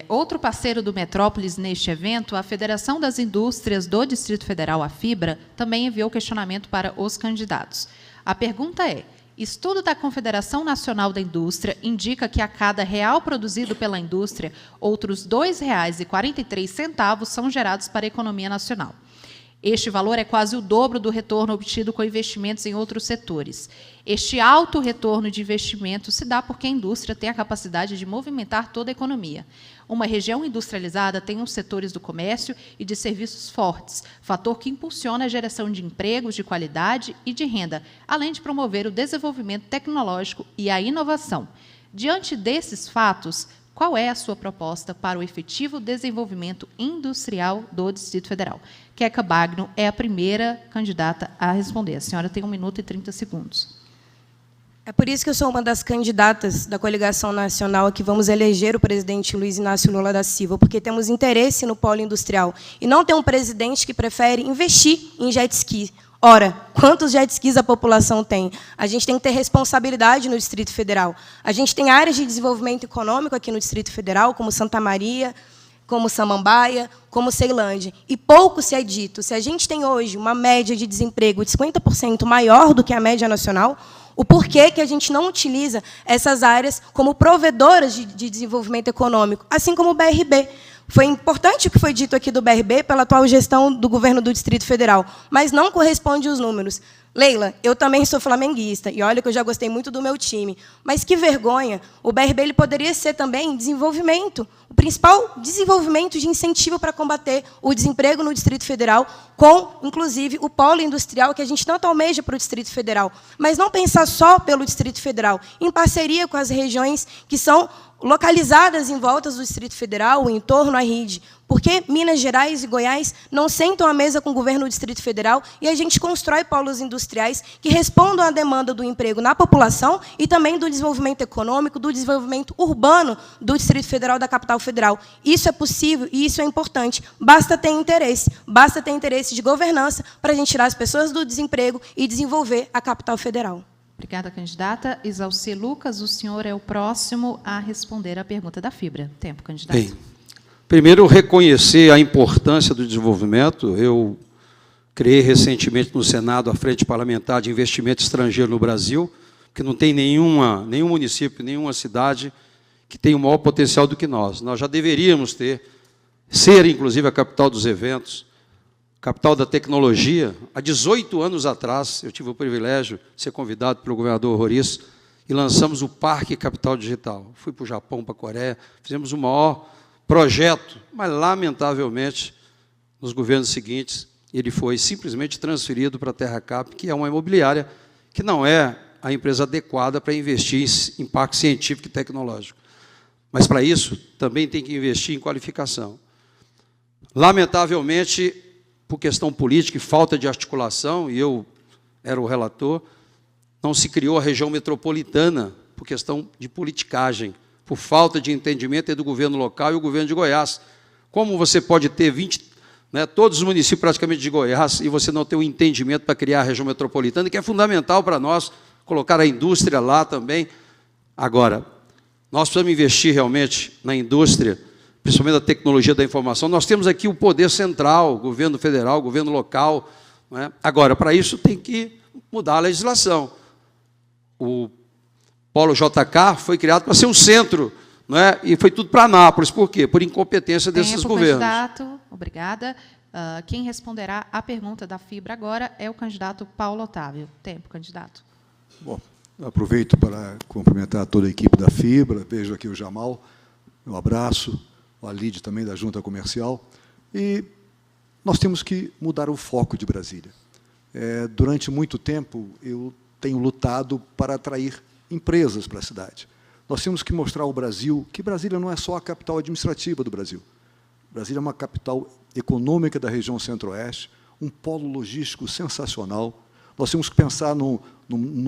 Outro parceiro do Metrópolis neste evento, a Federação das Indústrias do Distrito Federal, a FIBRA, também enviou questionamento para os candidatos. A pergunta é: estudo da Confederação Nacional da Indústria indica que a cada real produzido pela indústria, outros R$ 2,43 são gerados para a economia nacional. Este valor é quase o dobro do retorno obtido com investimentos em outros setores. Este alto retorno de investimento se dá porque a indústria tem a capacidade de movimentar toda a economia. Uma região industrializada tem os setores do comércio e de serviços fortes, fator que impulsiona a geração de empregos de qualidade e de renda, além de promover o desenvolvimento tecnológico e a inovação. Diante desses fatos, qual é a sua proposta para o efetivo desenvolvimento industrial do Distrito Federal? Queca Bagno é a primeira candidata a responder. A senhora tem 1 minuto e 30 segundos. É por isso que eu sou uma das candidatas da coligação nacional que vamos eleger o presidente Luiz Inácio Lula da Silva, porque temos interesse no polo industrial e não tem um presidente que prefere investir em jet ski. Ora, quantos jet skis a população tem? A gente tem que ter responsabilidade no Distrito Federal. A gente tem áreas de desenvolvimento econômico aqui no Distrito Federal, como Santa Maria, como Samambaia, como Ceilândia. E pouco se é dito. Se a gente tem hoje uma média de desemprego de 50% maior do que a média nacional, o porquê que a gente não utiliza essas áreas como provedoras de desenvolvimento econômico, assim como o BRB. Foi importante o que foi dito aqui do BRB pela atual gestão do governo do Distrito Federal, mas não corresponde aos números. Leila, eu também sou flamenguista, e olha que eu já gostei muito do meu time, mas que vergonha, o BRB ele poderia ser também desenvolvimento, o principal desenvolvimento de incentivo para combater o desemprego no Distrito Federal, com, inclusive, o polo industrial que a gente tanto almeja para o Distrito Federal, mas não pensar só pelo Distrito Federal, em parceria com as regiões que são localizadas em volta do Distrito Federal, o entorno à rede. Porque Minas Gerais e Goiás não sentam à mesa com o governo do Distrito Federal e a gente constrói polos industriais que respondam à demanda do emprego na população e também do desenvolvimento econômico, do desenvolvimento urbano do Distrito Federal, da capital federal. Isso é possível e isso é importante. Basta ter interesse de governança para a gente tirar as pessoas do desemprego e desenvolver a capital federal. Obrigada, candidata. Isalci Lucas, o senhor é o próximo a responder à pergunta da FIBRA. Tempo, candidato. Bem, primeiro, reconhecer a importância do desenvolvimento. Eu criei recentemente no Senado a Frente Parlamentar de Investimento Estrangeiro no Brasil, que não tem nenhum município, nenhuma cidade que tenha o maior potencial do que nós. Nós já deveríamos ser, inclusive, a capital dos eventos, capital da tecnologia. Há 18 anos atrás, eu tive o privilégio de ser convidado pelo governador Roriz e lançamos o Parque Capital Digital. Fui para o Japão, para a Coreia, fizemos o maior projeto, mas, lamentavelmente, nos governos seguintes, ele foi simplesmente transferido para a TerraCap, que é uma imobiliária que não é a empresa adequada para investir em parque científico e tecnológico. Mas, para isso, também tem que investir em qualificação. Lamentavelmente, por questão política e falta de articulação, e eu era o relator, não se criou a região metropolitana por questão de politicagem, por falta de entendimento do governo local e o governo de Goiás. Como você pode ter todos os municípios praticamente de Goiás e você não ter um entendimento para criar a região metropolitana, que é fundamental para nós, colocar a indústria lá também. Agora, nós precisamos investir realmente na indústria, principalmente da tecnologia da informação. Nós temos aqui o poder central, o governo federal, o governo local. Não é? Agora, para isso, tem que mudar a legislação. O Polo JK foi criado para ser um centro, não é? E foi tudo para Anápolis. Por quê? Por incompetência desses governos. Candidato. Obrigada. Quem responderá à pergunta da FIBRA agora é o candidato Paulo Otávio. Tempo, candidato. Bom, aproveito para cumprimentar toda a equipe da FIBRA. Vejo aqui o Jamal. Um abraço. A Lide também, da Junta Comercial, e nós temos que mudar o foco de Brasília. Durante muito tempo, eu tenho lutado para atrair empresas para a cidade. Nós temos que mostrar ao Brasil que Brasília não é só a capital administrativa do Brasil. Brasília é uma capital econômica da região centro-oeste, um polo logístico sensacional. Nós temos que pensar num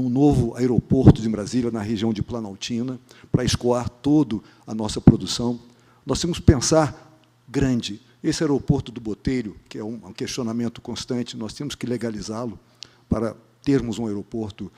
novo aeroporto de Brasília, na região de Planaltina, para escoar toda a nossa produção. Nós temos que pensar grande. Esse aeroporto do Botelho, que é um questionamento constante, nós temos que legalizá-lo para termos um aeroporto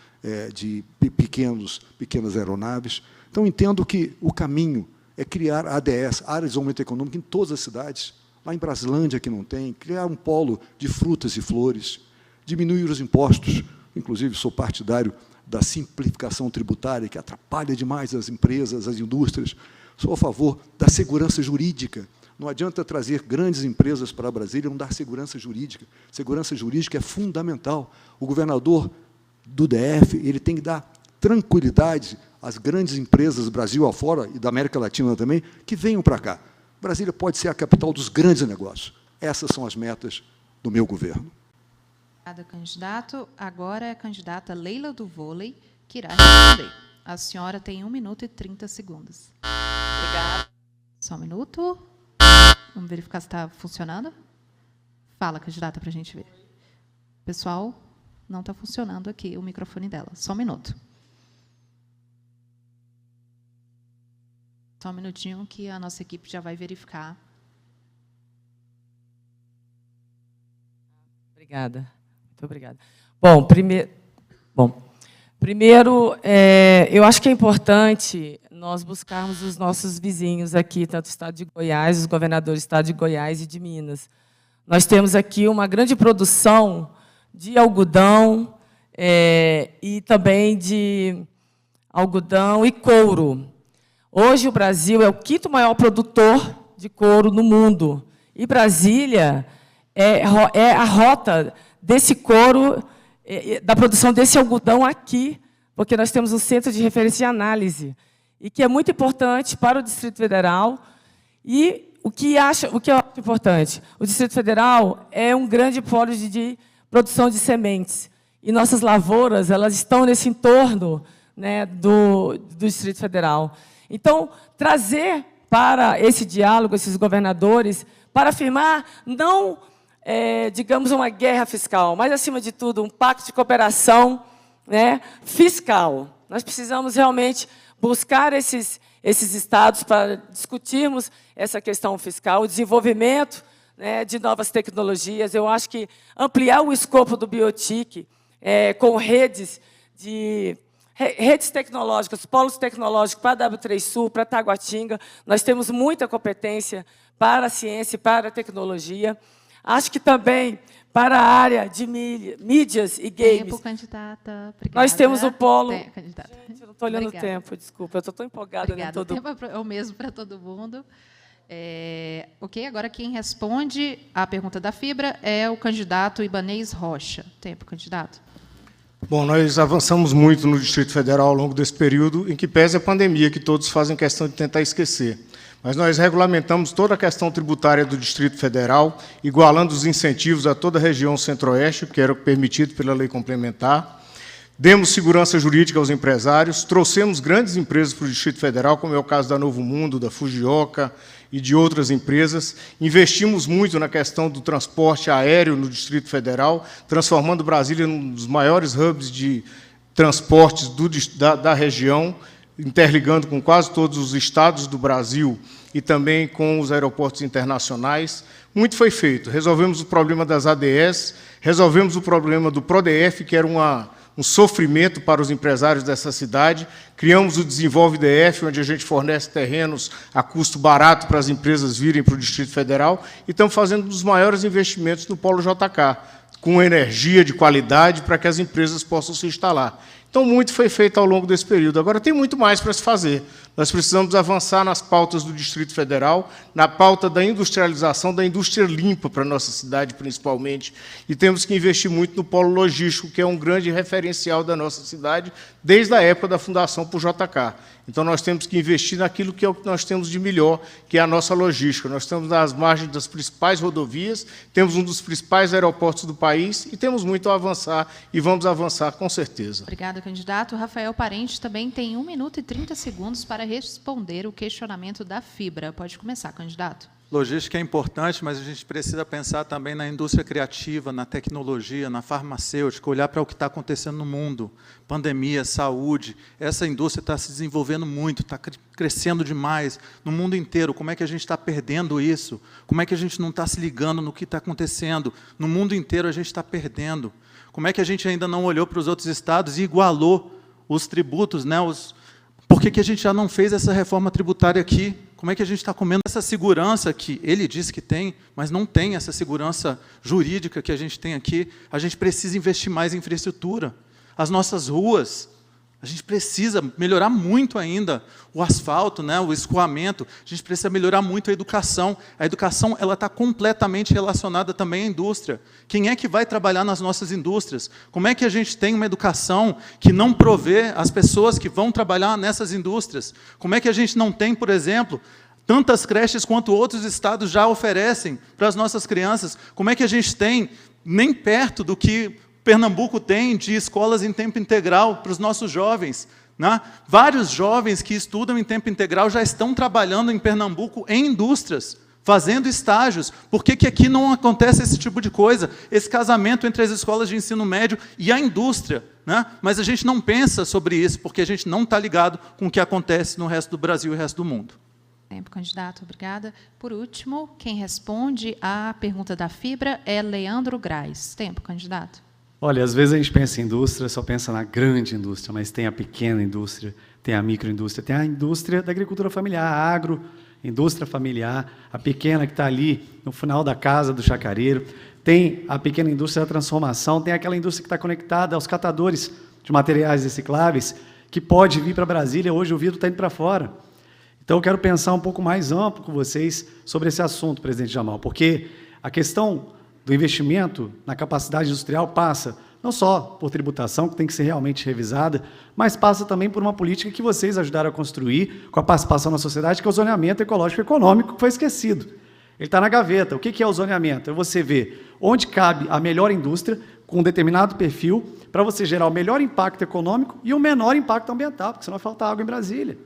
de pequenas aeronaves. Então, entendo que o caminho é criar ADS, Área de Desenvolvimento Econômico, em todas as cidades. Lá em Braslândia, que não tem, criar um polo de frutas e flores, diminuir os impostos, inclusive sou partidário da simplificação tributária, que atrapalha demais as empresas, as indústrias. Sou a favor da segurança jurídica. Não adianta trazer grandes empresas para Brasília e não dar segurança jurídica. Segurança jurídica é fundamental. O governador do DF ele tem que dar tranquilidade às grandes empresas, Brasil afora e da América Latina também, que venham para cá. Brasília pode ser a capital dos grandes negócios. Essas são as metas do meu governo. Obrigada, candidato. Agora é a candidata Leila do Vôlei, que irá responder. A senhora tem 1 minuto e 30 segundos. Obrigada. Só um minuto. Vamos verificar se está funcionando. Fala, candidata, para a gente ver. Pessoal, não está funcionando aqui o microfone dela. Só um minuto. Só um minutinho que a nossa equipe já vai verificar. Obrigada. Muito obrigada. Primeiro, eu acho que é importante nós buscarmos os nossos vizinhos aqui, tanto do Estado de Goiás, os governadores do Estado de Goiás e de Minas. Nós temos aqui uma grande produção de algodão e também de algodão e couro. Hoje, o Brasil é o 5º maior produtor de couro no mundo. E Brasília é a rota desse couro, da produção desse algodão aqui, porque nós temos um centro de referência e análise, e que é muito importante para o Distrito Federal. E o que eu acho importante? O Distrito Federal é um grande polo de produção de sementes. E nossas lavouras elas estão nesse entorno, né, do Distrito Federal. Então, trazer para esse diálogo esses governadores para afirmar não, digamos, uma guerra fiscal, mas, acima de tudo, um pacto de cooperação, né, fiscal. Nós precisamos realmente buscar esses estados para discutirmos essa questão fiscal, o desenvolvimento, né, de novas tecnologias. Eu acho que ampliar o escopo do Biotic com redes tecnológicas, polos tecnológicos para a W3 Sul, para Taguatinga. Nós temos muita competência para a ciência e para a tecnologia. Acho que também para a área de mídias e games. Tempo, candidata. Obrigada. Nós temos o polo... Candidata. Gente, eu não estou olhando o tempo, desculpa. Eu estou tão empolgada. Obrigada. O tempo é o mesmo para todo mundo. Ok, agora quem responde à pergunta da Fibra é o candidato Ibanez Rocha. Tempo, candidato. Bom, nós avançamos muito no Distrito Federal ao longo desse período, em que pese a pandemia, que todos fazem questão de tentar esquecer. Mas nós regulamentamos toda a questão tributária do Distrito Federal, igualando os incentivos a toda a região centro-oeste, que era permitido pela lei complementar. Demos segurança jurídica aos empresários, trouxemos grandes empresas para o Distrito Federal, como é o caso da Novo Mundo, da Fujioka e de outras empresas. Investimos muito na questão do transporte aéreo no Distrito Federal, transformando Brasília num dos maiores hubs de transportes da região, interligando com quase todos os estados do Brasil e também com os aeroportos internacionais. Muito foi feito. Resolvemos o problema das ADS, resolvemos o problema do PRODF, que era um sofrimento para os empresários dessa cidade. Criamos o Desenvolve DF, onde a gente fornece terrenos a custo barato para as empresas virem para o Distrito Federal, e estamos fazendo um dos maiores investimentos no Polo JK, com energia de qualidade para que as empresas possam se instalar. Então, muito foi feito ao longo desse período. Agora, tem muito mais para se fazer. Nós precisamos avançar nas pautas do Distrito Federal, na pauta da industrialização, da indústria limpa para a nossa cidade, principalmente, e temos que investir muito no polo logístico, que é um grande referencial da nossa cidade, desde a época da fundação por JK. Então, nós temos que investir naquilo que é o que nós temos de melhor, que é a nossa logística. Nós estamos nas margens das principais rodovias, temos um dos principais aeroportos do país e temos muito a avançar, e vamos avançar com certeza. Obrigada, candidato. Rafael Parente também tem 1 minuto e 30 segundos para responder o questionamento da Fibra. Pode começar, candidato. Logística é importante, mas a gente precisa pensar também na indústria criativa, na tecnologia, na farmacêutica, olhar para o que está acontecendo no mundo. Pandemia, saúde, essa indústria está se desenvolvendo muito, está crescendo demais no mundo inteiro. Como é que a gente está perdendo isso? Como é que a gente não está se ligando no que está acontecendo? No mundo inteiro a gente está perdendo. Como é que a gente ainda não olhou para os outros estados e igualou os tributos, né, Por que a gente já não fez essa reforma tributária aqui? Como é que a gente está comendo essa segurança que ele diz que tem, mas não tem essa segurança jurídica que a gente tem aqui? A gente precisa investir mais em infraestrutura. As nossas ruas, a gente precisa melhorar muito ainda o asfalto, né, o escoamento. A gente precisa melhorar muito a educação. A educação ela está completamente relacionada também à indústria. Quem é que vai trabalhar nas nossas indústrias? Como é que a gente tem uma educação que não provê as pessoas que vão trabalhar nessas indústrias? Como é que a gente não tem, por exemplo, tantas creches quanto outros estados já oferecem para as nossas crianças? Como é que a gente tem, nem perto do que Pernambuco tem de escolas em tempo integral para os nossos jovens, né? Vários jovens que estudam em tempo integral já estão trabalhando em Pernambuco em indústrias, fazendo estágios. Por que aqui não acontece esse tipo de coisa? Esse casamento entre as escolas de ensino médio e a indústria, né? Mas a gente não pensa sobre isso, porque a gente não está ligado com o que acontece no resto do Brasil e no resto do mundo. Tempo, candidato. Obrigada. Por último, quem responde à pergunta da Fibra é Leandro Grais. Tempo, candidato. Olha, às vezes a gente pensa em indústria, só pensa na grande indústria, mas tem a pequena indústria, tem a microindústria, tem a indústria da agricultura familiar, a agroindústria familiar, a pequena que está ali no final da casa do chacareiro, tem a pequena indústria da transformação, tem aquela indústria que está conectada aos catadores de materiais recicláveis, que pode vir para Brasília, hoje o vidro está indo para fora. Então, eu quero pensar um pouco mais amplo com vocês sobre esse assunto, presidente Jamal, porque a questão do investimento na capacidade industrial passa não só por tributação, que tem que ser realmente revisada, mas passa também por uma política que vocês ajudaram a construir com a participação na sociedade, que é o zoneamento ecológico e econômico, que foi esquecido. Ele está na gaveta. O que é o zoneamento? É você ver onde cabe a melhor indústria, com um determinado perfil, para você gerar o melhor impacto econômico e o menor impacto ambiental, porque senão vai faltar água em Brasília.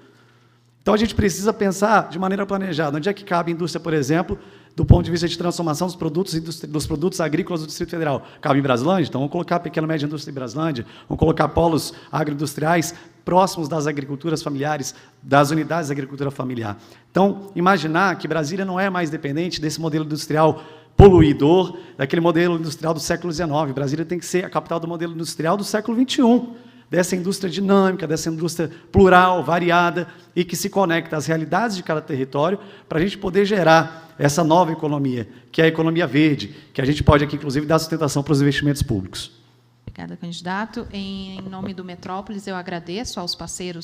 Então, a gente precisa pensar de maneira planejada. Onde é que cabe a indústria, por exemplo, do ponto de vista de transformação dos produtos agrícolas do Distrito Federal? Cabe em Braslândia? Então, vamos colocar a pequena e média indústria em Braslândia, vamos colocar polos agroindustriais próximos das agriculturas familiares, das unidades de agricultura familiar. Então, imaginar que Brasília não é mais dependente desse modelo industrial poluidor, daquele modelo industrial do século XIX. Brasília tem que ser a capital do modelo industrial do século XXI, dessa indústria dinâmica, dessa indústria plural, variada, e que se conecta às realidades de cada território, para a gente poder gerar essa nova economia, que é a economia verde, que a gente pode aqui, inclusive, dar sustentação para os investimentos públicos. Obrigada, candidato. Em nome do Metrópolis, eu agradeço aos parceiros